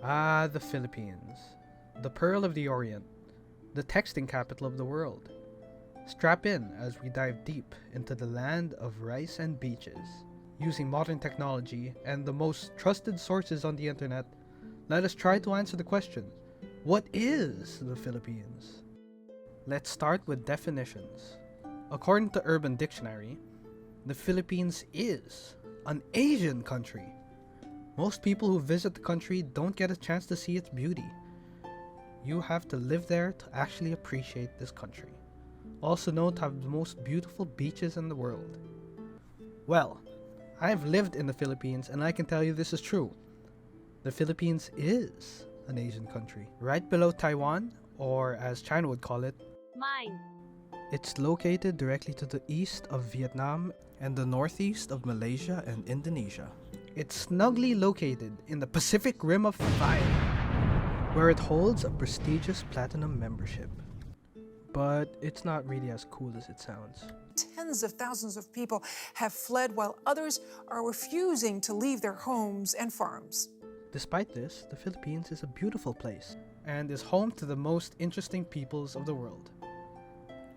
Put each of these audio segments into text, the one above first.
Ah, the Philippines. The Pearl of the Orient. The texting capital of the world. Strap in as we dive deep into the land of rice and beaches. Using modern technology and the most trusted sources on the internet, let us try to answer the question, what is the Philippines? Let's start with definitions. According to Urban Dictionary, the Philippines is an Asian country. Most people who visit the country don't get a chance to see its beauty. You have to live there to actually appreciate this country. Also known to have the most beautiful beaches in the world. Well, I've lived in the Philippines and I can tell you this is true. The Philippines is an Asian country, right below Taiwan, or as China would call it, Mine. It's located directly to the east of Vietnam and the northeast of Malaysia and Indonesia. It's snugly located in the Pacific Rim of Fire, where it holds a prestigious platinum membership. But it's not really as cool as it sounds. Tens of thousands of people have fled while others are refusing to leave their homes and farms. Despite this, the Philippines is a beautiful place and is home to the most interesting peoples of the world.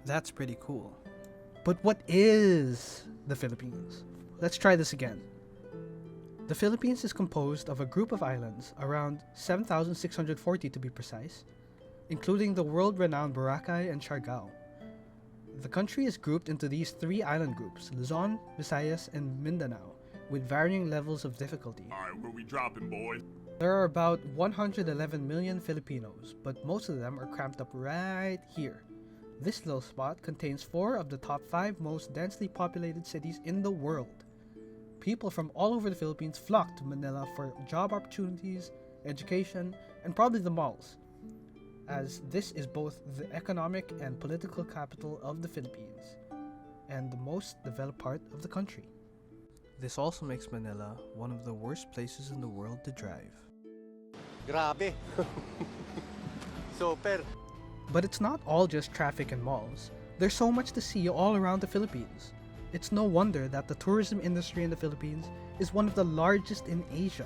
That's pretty cool. But what is the Philippines? Let's try this again. The Philippines is composed of a group of islands, around 7,640 to be precise, including the world-renowned Boracay and Siargao. The country is grouped into these three island groups, Luzon, Visayas, and Mindanao, with varying levels of difficulty. Alright, where we dropping, boys? There are about 111 million Filipinos, but most of them are cramped up right here. This little spot contains 4 of the top 5 most densely populated cities in the world. People from all over the Philippines flock to Manila for job opportunities, education, and probably the malls, as this is both the economic and political capital of the Philippines, and the most developed part of the country. This also makes Manila one of the worst places in the world to drive. Grabe. Super. But it's not all just traffic and malls. There's so much to see all around the Philippines. It's no wonder that the tourism industry in the Philippines is one of the largest in Asia.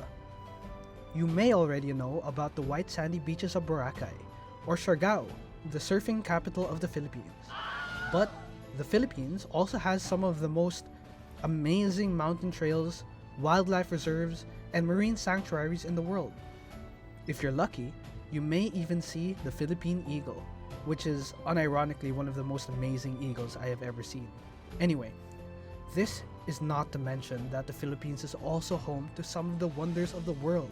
You may already know about the white sandy beaches of Boracay, or Siargao, the surfing capital of the Philippines. But the Philippines also has some of the most amazing mountain trails, wildlife reserves, and marine sanctuaries in the world. If you're lucky, you may even see the Philippine eagle, which is unironically one of the most amazing eagles I have ever seen. Anyway, this is not to mention that the Philippines is also home to some of the wonders of the world,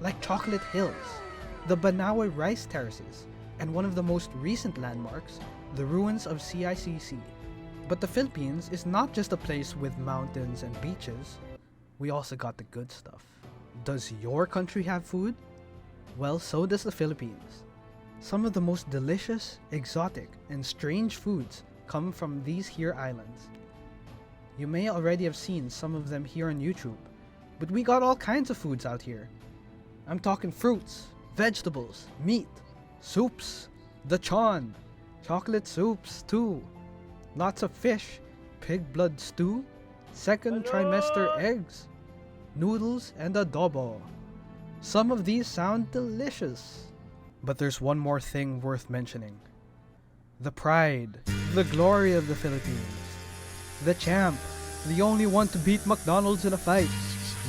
like Chocolate Hills, the Banawe Rice Terraces, and one of the most recent landmarks, the ruins of CICC. But the Philippines is not just a place with mountains and beaches. We also got the good stuff. Does your country have food? Well, so does the Philippines. Some of the most delicious, exotic, and strange foods come from these here islands. You may already have seen some of them here on YouTube, but we got all kinds of foods out here. I'm talking fruits, vegetables, meat, soups, lechon, chocolate soups too, lots of fish, pig blood stew, second trimester eggs, noodles, and adobo. Some of these sound delicious. But there's one more thing worth mentioning. The pride, the glory of the Philippines. The champ, the only one to beat McDonald's in a fight.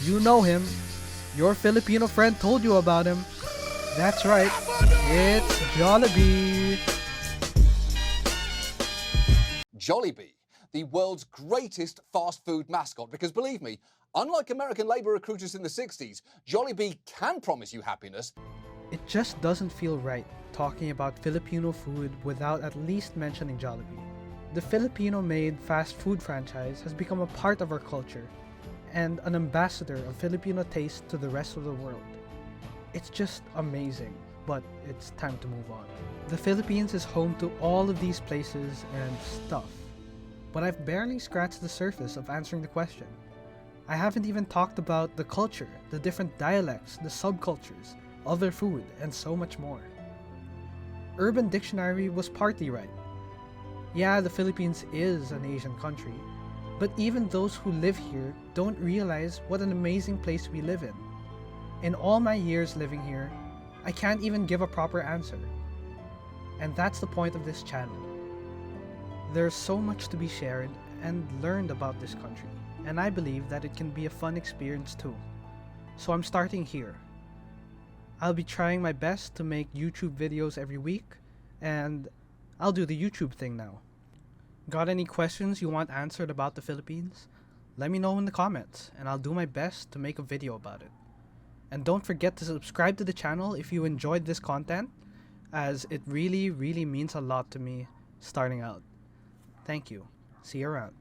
You know him. Your Filipino friend told you about him. That's right, it's Jollibee. Jollibee, the world's greatest fast food mascot, because believe me, unlike American labor recruiters in the 60s, Jollibee can promise you happiness. It just doesn't feel right talking about Filipino food without at least mentioning Jollibee. The Filipino-made fast food franchise has become a part of our culture and an ambassador of Filipino taste to the rest of the world. It's just amazing, but it's time to move on. The Philippines is home to all of these places and stuff, but I've barely scratched the surface of answering the question. I haven't even talked about the culture, the different dialects, the subcultures, other food, and so much more. Urban Dictionary was partly right. Yeah, the Philippines is an Asian country, but even those who live here don't realize what an amazing place we live in. In all my years living here, I can't even give a proper answer. And that's the point of this channel. There's so much to be shared and learned about this country, and I believe that it can be a fun experience too. So I'm starting here. I'll be trying my best to make YouTube videos every week, and I'll do the YouTube thing now. Got any questions you want answered about the Philippines? Let me know in the comments, and I'll do my best to make a video about it. And don't forget to subscribe to the channel if you enjoyed this content, as it really means a lot to me starting out. Thank you. See you around.